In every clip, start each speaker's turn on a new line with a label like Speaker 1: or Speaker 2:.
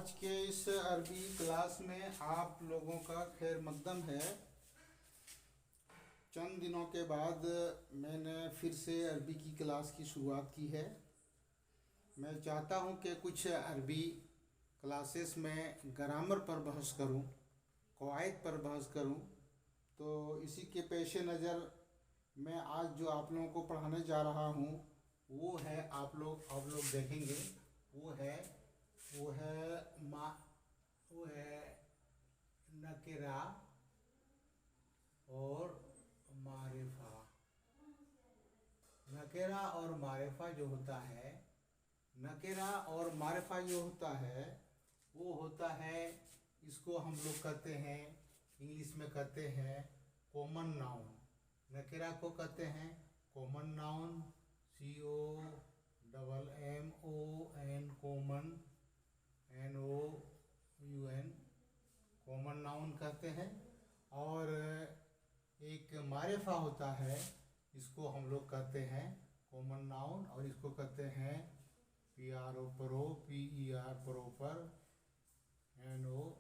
Speaker 1: आज के इस अरबी क्लास में आप लोगों का खैर मकदम है। चंद दिनों के बाद मैंने फिर से अरबी की क्लास की शुरुआत की है। मैं चाहता हूं कि कुछ अरबी क्लासेस में ग्रामर पर बहस करूं, कवायद पर बहस करूं। तो इसी के पेश नज़र मैं आज जो आप लोगों को पढ़ाने जा रहा हूं वो है, आप लोग देखेंगे, वो है मा वो है नकेरा और मारिफा। नकेरा और मारिफा जो होता है, नकेरा और मारिफा जो होता है वो होता है, इसको हम लोग कहते हैं, इंग्लिश में कहते हैं कॉमन नाउन। नकेरा को कहते हैं common noun, COMMON, common, NOUN, common noun कहते हैं। और एक मारिफा होता है, इसको हम लोग कहते हैं कॉमन नाउन, और इसको कहते हैं PROPER, proper, NOUN,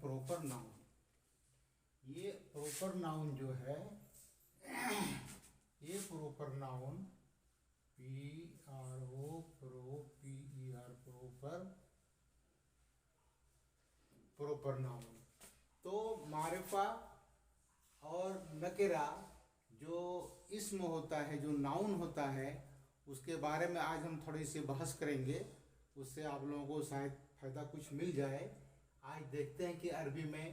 Speaker 1: proper noun. ये प्रॉपर नाउन जो है, ये प्रॉपर नाउन प्रॉपर नाउन। तो मारिफा और नकेरा जो इस्म होता है, जो नाउन होता है, उसके बारे में आज हम थोड़ी सी बहस करेंगे। उससे आप लोगों को शायद फ़ायदा कुछ मिल जाए। आज देखते हैं कि अरबी में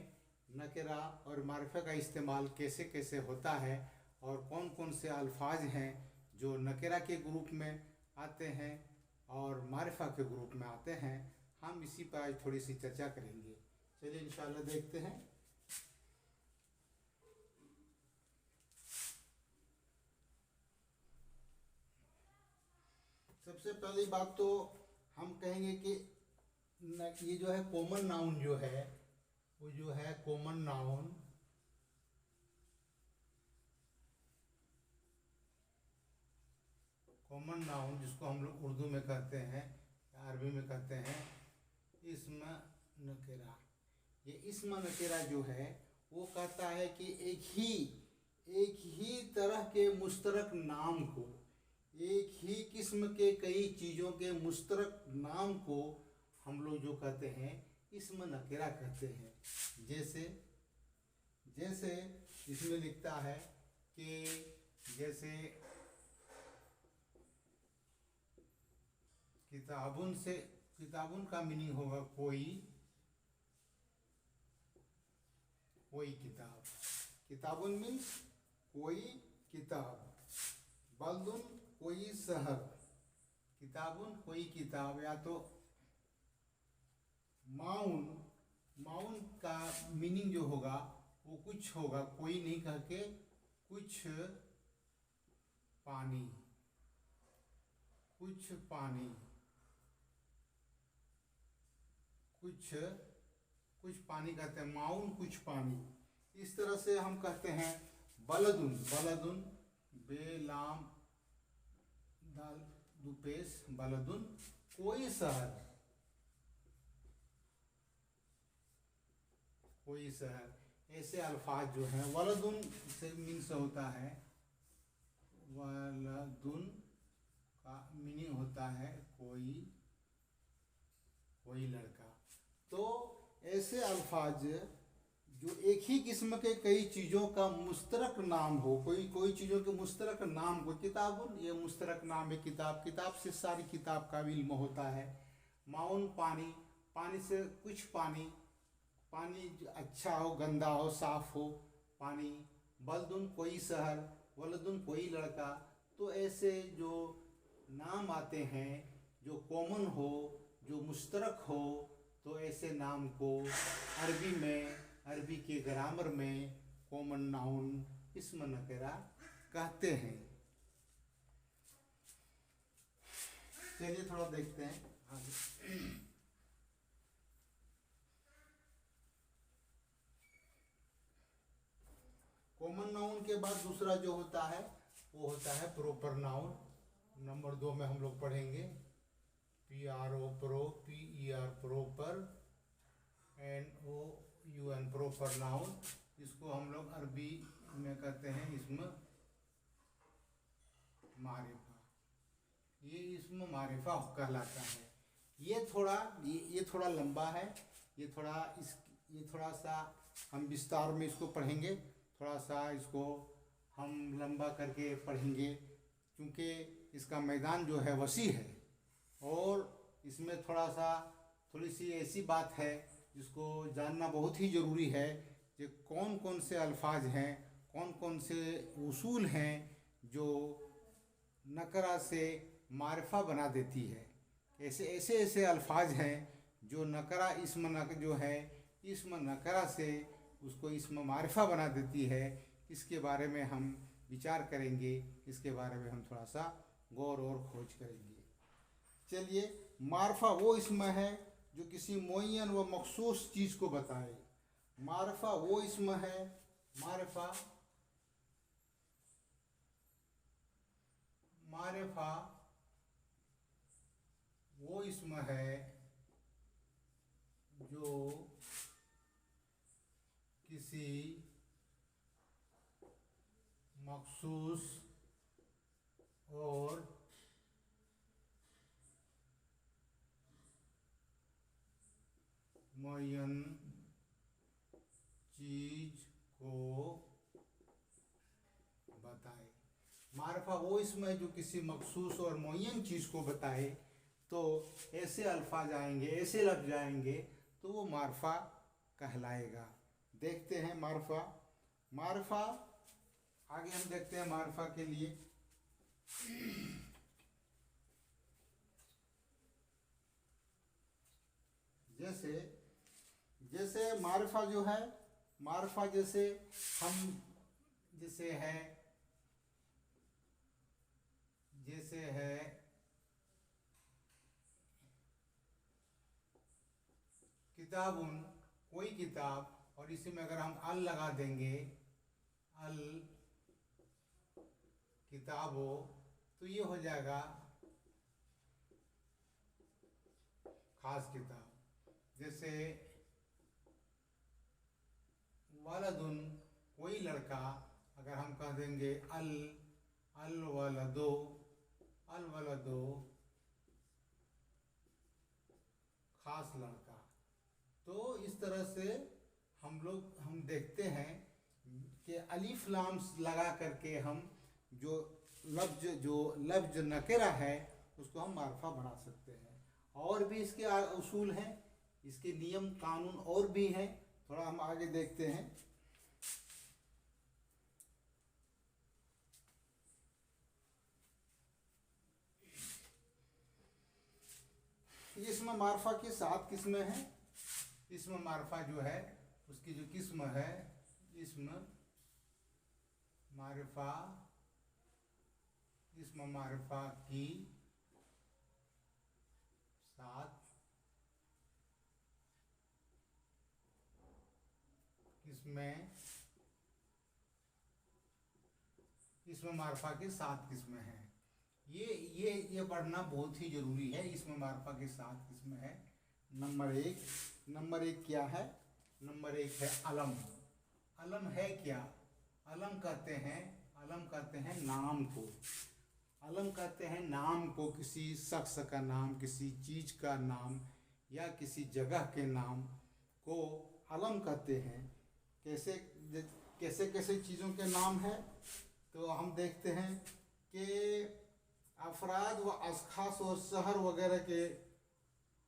Speaker 1: नकेरा और मारिफा का इस्तेमाल कैसे कैसे होता है और कौन कौन से अल्फाज हैं जो नकेरा के ग्रुप में आते हैं और मारिफा के ग्रुप में आते हैं। हम इसी पर आज थोड़ी सी चर्चा करेंगे। चलिए इंशाल्लाह देखते हैं। सबसे पहली बात तो हम कहेंगे कि ये जो है कॉमन नाउन जो है, वो जो है कॉमन नाउन, कॉमन नाउन जिसको हम लोग उर्दू में कहते हैं या अरबी में कहते हैं इस्म नकेरा। ये इस्म नकेरा जो है वो कहता है कि एक ही तरह के मुश्तरक नाम को, एक ही किस्म के कई चीज़ों के मुश्तरक नाम को हम लोग जो कहते हैं इस्म नकेरा कहते हैं। जैसे इसमें लिखता है कि जैसे किताबुन का मीनिंग होगा कोई किताब। किताबुन मीन्स कोई किताब। बल्दुन कोई शहर। किताबुन कोई किताब, या तो माउन का मीनिंग जो होगा वो कुछ होगा, कोई नहीं कह के कुछ पानी, कुछ पानी कहते हैं, माउन कुछ पानी। इस तरह से हम कहते हैं बलदुन बेलाम दाल दुपेश, बलदुन कोई शहर, ऐसे अल्फाज जो हैं। वलदुन से मीन्स होता है, वलदुन का मीनिंग होता है कोई लड़का। तो ऐसे अल्फाज जो एक ही किस्म के कई चीज़ों का मुश्तरक नाम हो, कोई चीज़ों के मुश्तरक नाम को, किताबुन ये मुश्तरक नाम है किताब से सारी किताब का इल्म होता है। माउन पानी से कुछ पानी अच्छा हो, गंदा हो, साफ हो पानी। बल्दुन कोई शहर, वलदुन कोई लड़का। तो ऐसे जो नाम आते हैं जो कॉमन हो, जो मुश्तरक हो, तो ऐसे नाम को अरबी के ग्रामर में कॉमन नाउन इस्म नकेरा कहते हैं। चलिए थोड़ा देखते हैं आगे। कॉमन नाउन के बाद दूसरा जो होता है वो होता है प्रॉपर नाउन। नंबर 2 में हम लोग पढ़ेंगे PRO pro, PER proper, NOUN proper noun. इसको हम लोग अरबी में कहते हैं इस्म मारिफा। ये इस्म मारिफा कहलाता है। ये थोड़ा लंबा है, ये थोड़ा सा हम विस्तार में इसको पढ़ेंगे, थोड़ा सा इसको हम लंबा करके पढ़ेंगे, क्योंकि इसका मैदान जो है वसी है। और इसमें थोड़ी सी ऐसी बात है जिसको जानना बहुत ही ज़रूरी है कि कौन कौन से अल्फाज हैं, कौन कौन से उसूल हैं जो नकरा से मारिफा बना देती है। ऐसे अल्फाज हैं जो नकरा जो है इस्म नकरा से उसको इस्म मारिफा बना देती है। इसके बारे में हम विचार करेंगे, इसके बारे में हम थोड़ा सा गौर और खोज करेंगे। चलिए, मारिफा वो इस्म है जो किसी मुअय्यन व मखसूस चीज़ को बताए। मारिफा वो इस्म है, मारिफा वो इस्म है जो किसी मखसूस और मुअय्यन चीज को बताए। मारिफा वो इस्म है जो किसी मखसूस और मुअय्यन चीज़ को बताए। तो ऐसे अल्फाज आएंगे, ऐसे लफ्ज़ आएंगे तो वो मारिफा कहलाएगा। देखते हैं मारिफा आगे हम देखते हैं मारिफा के लिए। जैसे मारिफा जो है, मारिफा जैसे है किताबुन, कोई किताब, और इसी में अगर हम अल लगा देंगे, अल किताबो, तो ये हो जाएगा खास किताब। जैसे वलदुन, कोई लड़का, अगर हम कह देंगे अल वलदो, खास लड़का। तो इस तरह से हम देखते हैं कि अलिफ लाम लगा करके हम जो लफ्ज नकेरा है उसको हम मारिफा बना सकते हैं। और भी इसके उसूल हैं, इसके नियम कानून और भी हैं, थोड़ा हम आगे देखते हैं। इस्म मारिफा की 7 किस्में हैं। इस्म मारिफा जो है उसकी जो किस्म है, इस्म मारिफा की 7 किस्में, इस्म मारिफा की 7 किस्में हैं। ये पढ़ना बहुत ही जरूरी है। इस्म मारिफा की 7 किस्में हैं। नंबर एक क्या है? नंबर 1 है अलम। अलम है क्या? अलम कहते हैं नाम को। अलम कहते हैं नाम को, किसी शख्स का नाम, किसी चीज का नाम या किसी जगह के नाम को अलम कहते हैं। कैसे चीज़ों के नाम है? तो हम देखते हैं कि अफराद व अशख़ास और शहर वगैरह के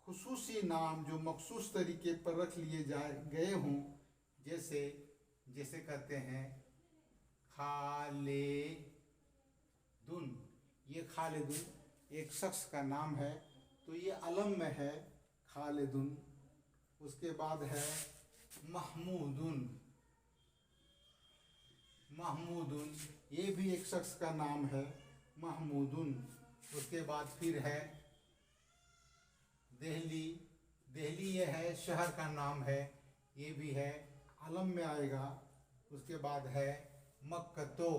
Speaker 1: खुसूसी नाम जो मखसूस तरीके पर रख लिए गए हों, जैसे कहते हैं खालिदुन। ये खालिदुन एक शख्स का नाम है, तो ये अलम में है खालिदुन। उसके बाद है महमूदुन। ये भी एक शख्स का नाम है, महमूदुन। उसके बाद फिर है देहली ये है शहर का नाम है, ये भी है अलम में आएगा। उसके बाद है मक्कतो।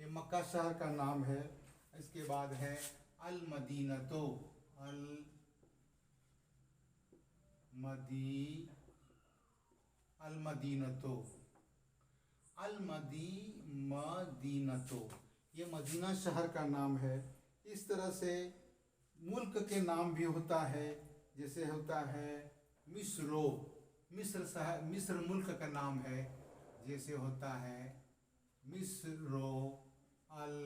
Speaker 1: ये मक्का शहर का नाम है। इसके बाद है अल मदीनतो, अल मदीनतो, मदीनतो, ये मदीना शहर का नाम है। इस तरह से मुल्क के नाम भी होता है, जैसे होता है मिस्रो, मिस्र मुल्क का नाम है, जैसे होता है मिस्रो, अल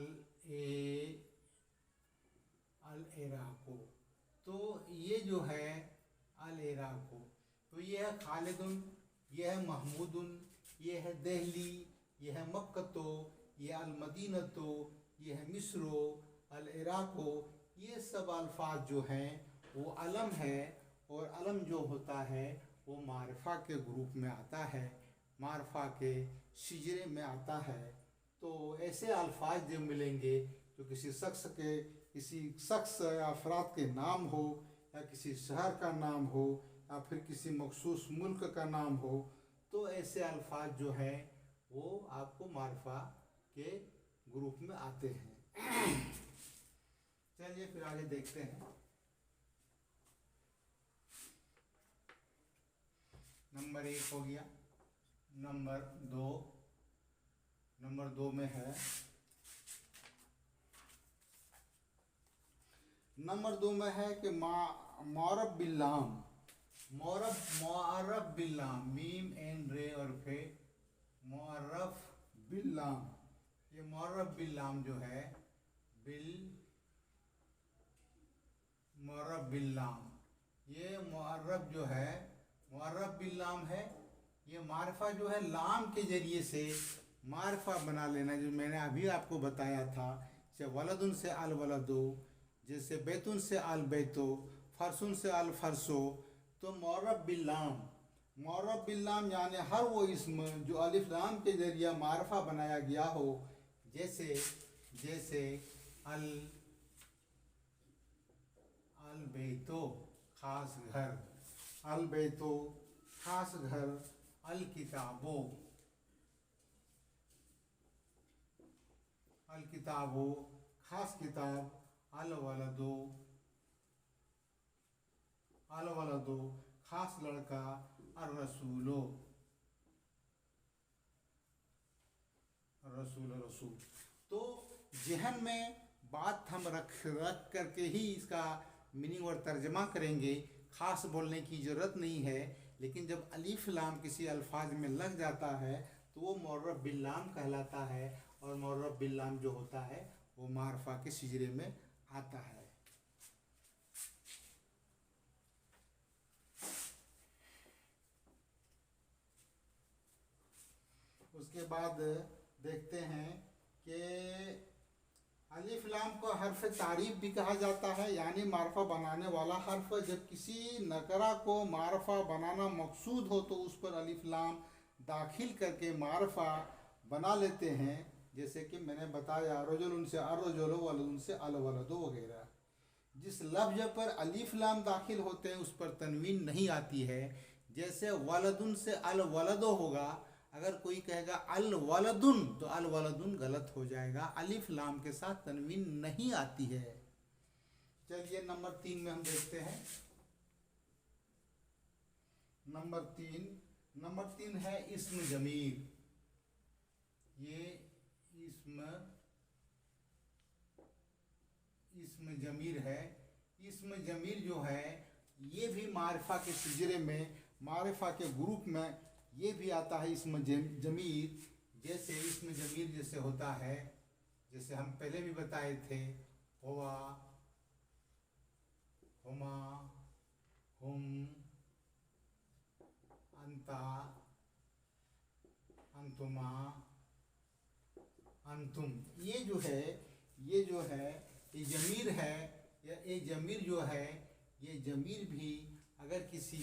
Speaker 1: इराको। तो ये जो है अल इराको, तो ये है खालिदुन, ये है महमूदुन, ये है दहली, ये है मक्कतो, ये अल मदीनतो, ये है मिस्रो, अल इराको। ये सब अल्फाज जो हैं वो अलम है, और अलम जो होता है वो मारिफा के ग्रुप में आता है, मारिफा के शिजरे में आता है। तो ऐसे अल्फाज जो मिलेंगे जो किसी शख्स या अफराद के नाम हो, या किसी शहर का नाम हो, या फिर किसी मखसूस मुल्क का नाम हो, तो ऐसे अल्फाज जो हैं वो आपको मारिफा के ग्रुप में आते हैं। चलिए फिर आगे देखते हैं। नंबर 1 हो गया। नंबर दो में है, नंबर 2 में है कि मौरब बिल्लाम, मौरब बिल्लाम, मीम एन रे और फे, मौरब बिल्लाम। ये मौरब बिल्लाम जो है मौरब बिल्लाम, ये मौरब जो है मौरब बिल्लाम है। ये मारिफा जो है लाम के जरिए से मारिफा बना लेना, जो मैंने अभी आपको बताया था। जैसे वलदुन से अल वलदो, जैसे बैतुन से अल बैतो, फरसुन से अल फरसो। तो मौरब बिल्लाम यानी हर वो इस्म जो अलिफ लाम के जरिए मारिफा बनाया गया हो, जैसे अल बैतो खास घर, अल बैतो खास घर, अल किताबो खास किताब, अल वलदो खास लड़का, अर रसूलो रसूल। तो जहन में बात हम रख करके ही इसका मीनिंग और तर्जमा करेंगे, ख़ास बोलने की ज़रूरत नहीं है। लेकिन जब अलीफ लाम किसी अल्फाज में लग जाता है तो वो मौरब बिल्लाम कहलाता है, और मौरब बिल्लाम जो होता है वो मारफा के सिजरे में आता है। उसके बाद देखते हैं कि अलिफ लाम को हर्फ तारीफ भी कहा जाता है, यानी मारफा बनाने वाला हर्फ। जब किसी नकरा को मारफा बनाना मकसूद हो तो उस पर अलिफ लाम दाखिल करके मारफा बना लेते हैं। जैसे कि मैंने बताया रजुल से अर्रजुलो, वलदुन से अल वलदो वगैरह। जिस लफ्ज पर अलिफ लाम दाखिल होते हैं उस पर तनवीन नहीं आती है। जैसे वलदुन से अल वलदो होगा, अगर कोई कहेगा अल वलदुन तो अल वलदुन गलत हो जाएगा, अलिफ लाम के साथ तनवीन नहीं आती है। चलिए नंबर 3 में हम देखते हैं। नंबर तीन है इस्म जमीर। ये इस्म जमीर है। इस्म जमीर जो है ये भी मारिफा के सिजरे में, मारिफा के ग्रुप में ये भी आता है इस्म जमीर। जैसे इस्म जमीर जैसे होता है, जैसे हम पहले भी बताए थे, हुआ, हुमा, हुम, अंता, अंतुमा, अंतुम। ये जो है ये जमीर है, ये जमीर जो है, ये जमीर भी अगर किसी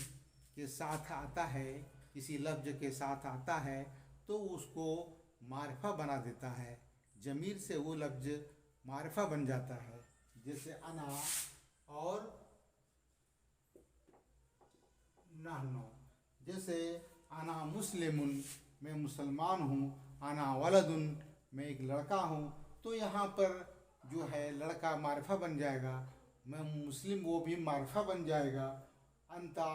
Speaker 1: के साथ आता है, किसी लफ्ज के साथ आता है तो उसको मारिफा बना देता है। जमीर से वो लफ्ज मारिफा बन जाता है। जैसे अना और नहनो। जैसे अना मुस्लिमुन, मैं मुसलमान हूँ, अना वलदुन, मैं एक लड़का हूँ, तो यहाँ पर जो है लड़का मारिफा बन जाएगा, मैं मुस्लिम वो भी मारिफा बन जाएगा। अंता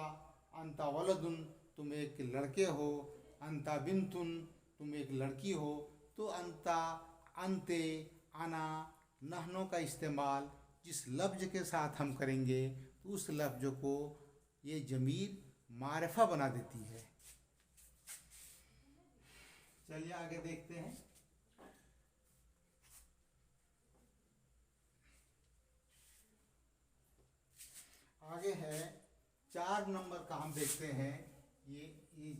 Speaker 1: अंता वलदुन, तुम एक लड़के हो, अंता बिन्तुन, तुम एक लड़की हो। तो अंता, अंते, आना, नहनों का इस्तेमाल जिस लफ्ज़ के साथ हम करेंगे तो उस लफ्ज़ को ये ज़मीर मारिफा बना देती है। चलिए आगे देखते हैं। आगे है 4 नंबर का, हम देखते हैं ये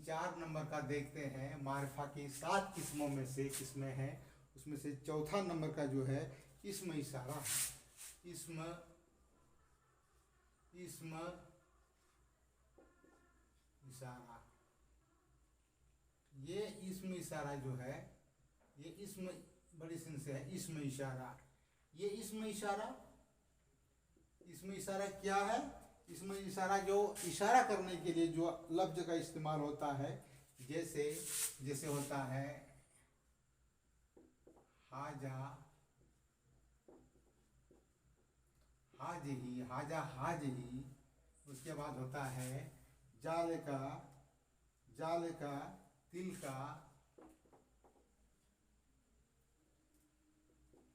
Speaker 1: 4 नंबर का देखते हैं। मारिफा की 7 किस्मों में से किस्में हैं, उसमें से चौथा नंबर का जो है इस्म इशारा। इस्म इशारा, ये इस्म इशारा जो है, ये इस्म बड़ी सिन से है, इस्म इशारा। ये इस्म इशारा क्या है? इस्म इशारा जो इशारा करने के लिए जो लफ्ज का इस्तेमाल होता है, जैसे होता है हाजा हाजही, हाजा हाजही। उसके बाद होता है जाल का तिल का,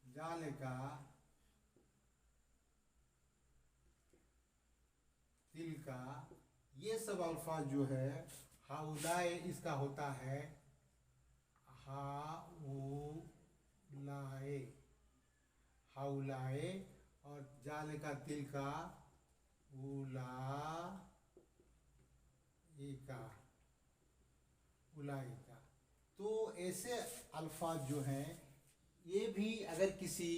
Speaker 1: जाल का तिल का। ये सब अल्फाज जो है हाउलाए, इसका होता है हाउलाए, हाउलाए, और जाल का तिल का उलाइका। तो ऐसे अल्फाज जो हैं, ये भी अगर किसी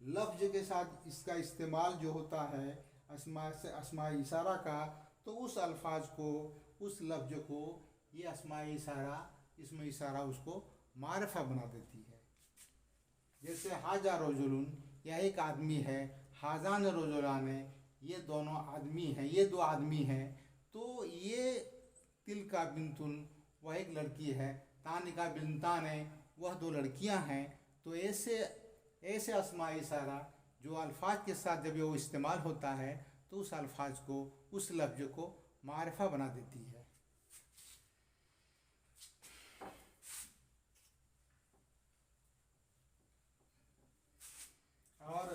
Speaker 1: लफ्ज़ के साथ इसका इस्तेमाल जो होता है अस्मा इशारा का, तो उस अल्फाज को, उस लफ्ज़ को ये अस्मा इशारा, इसमें इशारा उसको मारिफा बना देती है। जैसे हाजा रजुलन, यह एक आदमी है, हाजान रजुलान, ये दोनों आदमी हैं, ये 2 आदमी हैं। तो ये तिल का बिन्तुन, वह एक लड़की है, तानिका बिनतान, वह 2 लड़कियां हैं। तो ऐसे अस्मा इशारा जो अल्फाज के साथ जब वो इस्तेमाल होता है तो उस अल्फाज को, उस लफ्ज़ को मारिफा बना देती है। और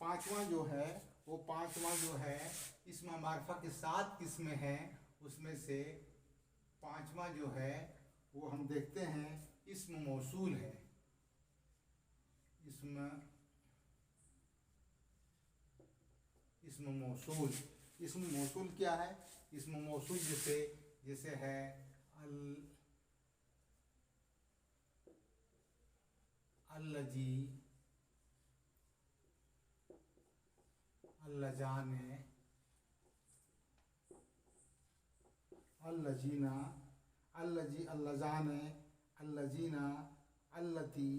Speaker 1: पांचवा जो है, वो पांचवा जो है इसमें मारिफा के 7 किस्में हैं, उसमें से पांचवा जो है वो हम देखते हैं इस्म मौसूल है। इस्म मौसूल क्या है? इस्म मौसूल जैसे है अल्लजी, अल्लजाने, अल्लजीना, अल्लजी, अल्लजाने, अल्लजीना, अल्लती,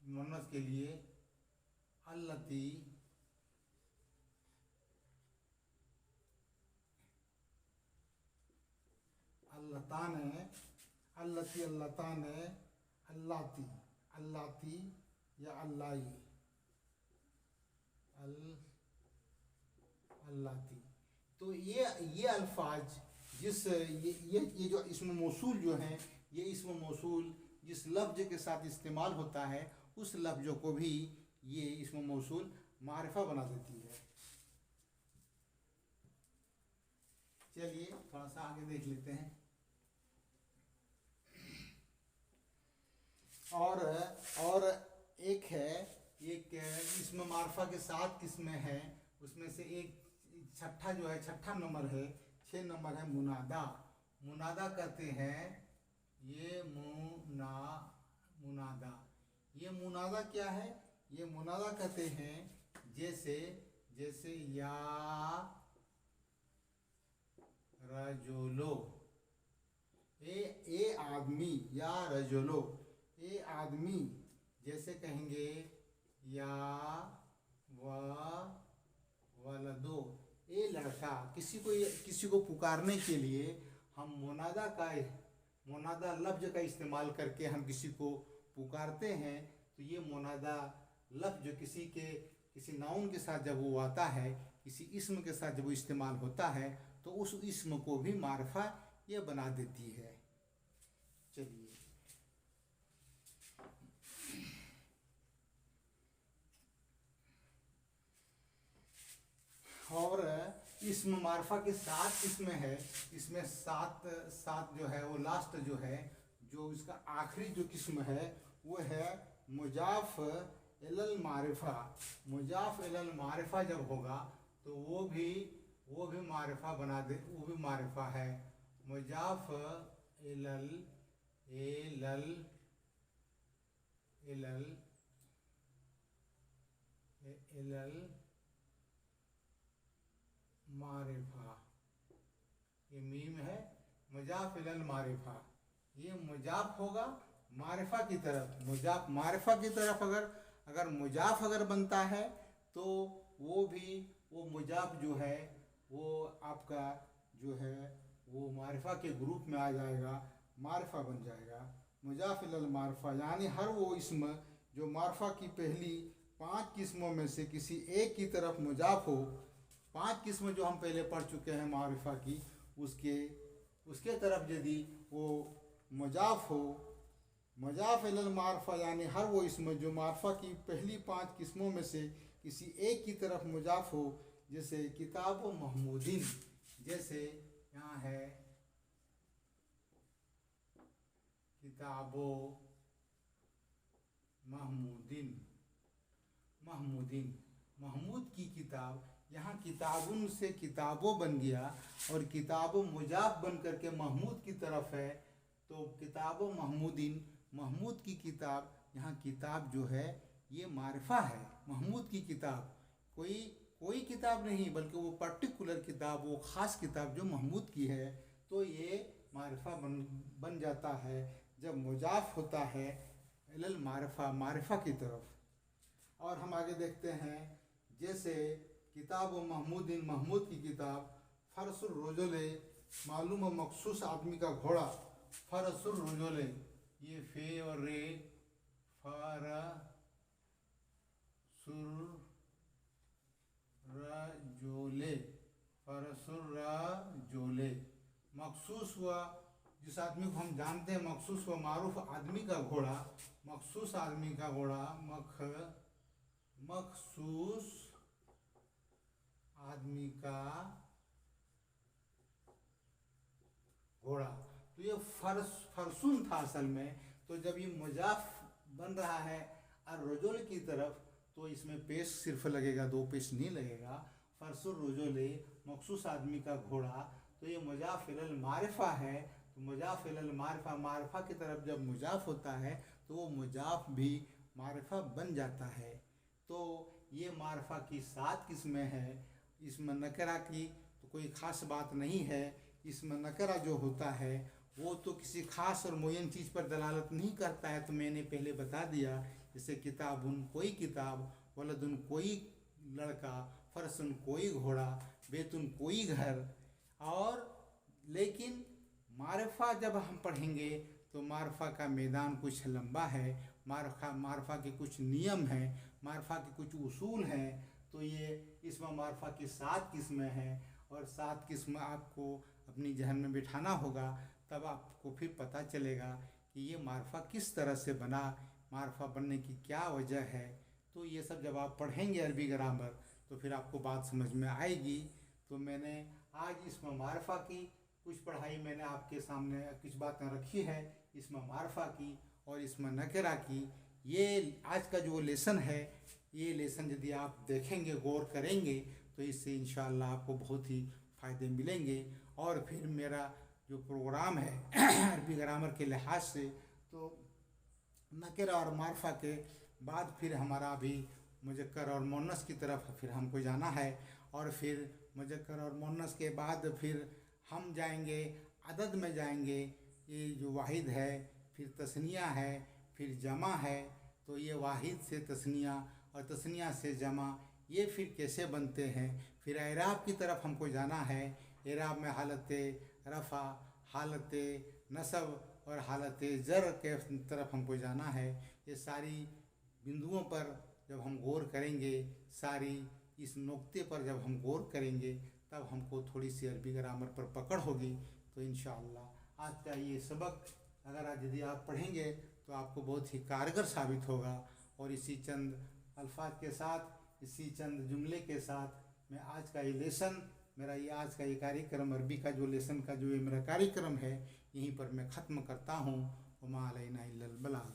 Speaker 1: मुन्नस के लिए अल्लती, अल्लताने, अल्लती, अल्लताने, अल्लाती या अल्लाई, अल्लाती। तो ये अल्फाज ये जो इस्म मौसूल जो हैं, ये इस्म मौसूल जिस लफ्ज़ के साथ इस्तेमाल होता है उस लफ्ज़ को भी ये इस्म मौसूल मारिफा बना देती है। चलिए थोड़ा सा आगे देख लेते हैं। और एक इसमें मारिफा के 7 किस्में हैं, उसमें से एक छठा जो है, छठा नंबर है, 6 नंबर है मुनादा। मुनादा कहते हैं ये मुनादा। ये मुनादा क्या है? ये मुनादा कहते हैं जैसे या रजोलो, ए आदमी, या रजोलो, ए आदमी। जैसे कहेंगे या वलदो, ए लड़का। किसी को पुकारने के लिए हम मुनादा लफ्ज़ का इस्तेमाल करके हम किसी को पुकारते हैं, तो ये मुनादा लफ्ज़ जो किसी नाउन के साथ जब वो आता है, किसी इस्म के साथ जब वो इस्तेमाल होता है, तो उस इस्म को भी मारिफा ये बना देती है। चलिए, और इस्म मारिफा के 7 किस्में है। इसमें सात जो है वो लास्ट जो है, जो इसका आखिरी जो किस्म है वो है मुजाफ इलल मारिफा। मुजाफ इलल मारिफा जब होगा तो वो भी मारिफा बना दे, वो भी मारिफा है। मुजाफ इलल इलल इलल इलल मारिफा, ये मीम है। मुजाफ इलल मारिफा, ये मुजाफ होगा मारिफा की तरफ। मुजाफ मारिफा की तरफ अगर मुजाफ बनता है तो वो मुजाफ जो है वो आपका जो है वो मारिफा के ग्रुप में आ जाएगा, मारिफा बन जाएगा। मुजाफ इलल मारिफा यानी हर वो इस्म जो मारिफा की पहली 5 किस्मों में से किसी एक की तरफ मुजाफ हो। 5 किस्म जो हम पहले पढ़ चुके हैं मारिफा की, उसके तरफ यदि वो मुजाफ हो, मुजाफ इलल मारिफा यानी हर वो इस्म जो मारिफा की पहली 5 किस्मों में से किसी एक की तरफ मुजाफ हो। जैसे किताब महमूदीन, जैसे यहाँ है किताबो महमूदीन, महमूद की किताब, यहाँ किताबुन से किताबों बन गया और किताबों मुजाफ बन करके महमूद की तरफ है। तो किताबों महमूदीन, महमूद की किताब, यहाँ किताब जो है ये मारिफा है। महमूद की किताब कोई किताब नहीं, बल्कि वो पर्टिकुलर किताब, वो ख़ास किताब जो महमूद की है, तो ये मारिफा बन जाता है जब मुजाफ होता है इलल मारिफा, मारिफा की तरफ। और हम आगे देखते हैं, जैसे किताब महमूदीन, महमूद की किताब। फरसुल रोजोले, मालूम व मखसूस आदमी का घोड़ा। फरसुल रोजोले, ये फे और रे, फरसुल रजोले, फरसुल रजोले। मखसूस हुआ जिस आदमी को हम जानते हैं, मखसूस हुआ मारूफ आदमी का घोड़ा, मखसूस आदमी का घोड़ा, मखसूस आदमी का घोड़ा। तो ये फरसुन था असल में। तो जब ये मुजाफ बन रहा है और रजुल की तरफ, तो इसमें पेश सिर्फ लगेगा, 2 पेश नहीं लगेगा। फरसुल रजुल, मखसूस आदमी का घोड़ा, तो ये मुजाफ इलल मारिफा है। तो मुजाफ इलल मारिफा, मारिफा की तरफ जब मुजाफ होता है तो वो मुजाफ भी मारिफा बन जाता है। तो ये मारिफा की 7 किस्में हैं। इसमें नकरा की तो कोई ख़ास बात नहीं है। इसमें नकरा जो होता है वो तो किसी ख़ास और मुय्यन चीज़ पर दलालत नहीं करता है, तो मैंने पहले बता दिया। जैसे किताबुन कोई किताब, वलदुन कोई लड़का, फरसुन कोई घोड़ा, बेतुन कोई घर। और लेकिन मारिफा जब हम पढ़ेंगे तो मारिफा का मैदान कुछ लंबा है। मारिफा के कुछ नियम हैं, मारिफा के कुछ उसूल हैं। तो ये इसमें मारिफा की 7 किस्में हैं और 7 किस्म आपको अपनी जहन में बिठाना होगा, तब आपको फिर पता चलेगा कि ये मारिफा किस तरह से बना, मारिफा बनने की क्या वजह है। तो ये सब जब आप पढ़ेंगे अरबी ग्रामर तो फिर आपको बात समझ में आएगी। तो मैंने आज इसमें मारिफा की कुछ पढ़ाई मैंने आपके सामने कुछ बातें रखी है, इसमें मारिफा की और इसमें नकरा की। ये आज का जो लेसन है, ये लेसन यदि आप देखेंगे, गौर करेंगे, तो इससे इंशाअल्लाह आपको बहुत ही फ़ायदे मिलेंगे। और फिर मेरा जो प्रोग्राम है अरबी ग्रामर के लिहाज से, तो नकरा और मारिफा के बाद फिर हमारा भी मुज़क्कर और मुअन्नस की तरफ फिर हमको जाना है। और फिर मुज़क्कर और मुअन्नस के बाद फिर हम जाएंगे अदद में जाएंगे। ये जो वाहिद है, फिर तस्निया है, फिर जमा है। तो ये वाहिद से तस्निया और तस्निया से जमा, ये फिर कैसे बनते हैं। फिर एराब की तरफ हमको जाना है। एराब में हालत रफ़ा, हालत नसब और हालत ज़र के तरफ हमको जाना है। ये सारी बिंदुओं पर जब हम गौर करेंगे, सारी इस नुक्ते पर जब हम गौर करेंगे, तब हमको थोड़ी सी अरबी ग्रामर पर पकड़ होगी। तो इंशाअल्लाह आज का ये सबक अगर आज यदि आप पढ़ेंगे तो आपको बहुत ही कारगर साबित होगा। और इसी चंद अल्फाज के साथ, इसी चंद जुमले के साथ मैं आज का ये लेसन, मेरा ये आज का ये कार्यक्रम, अरबी का जो लेसन का जो ये मेरा कार्यक्रम है, यहीं पर मैं ख़त्म करता हूँ। वमा अलैना इल्लल बलाग।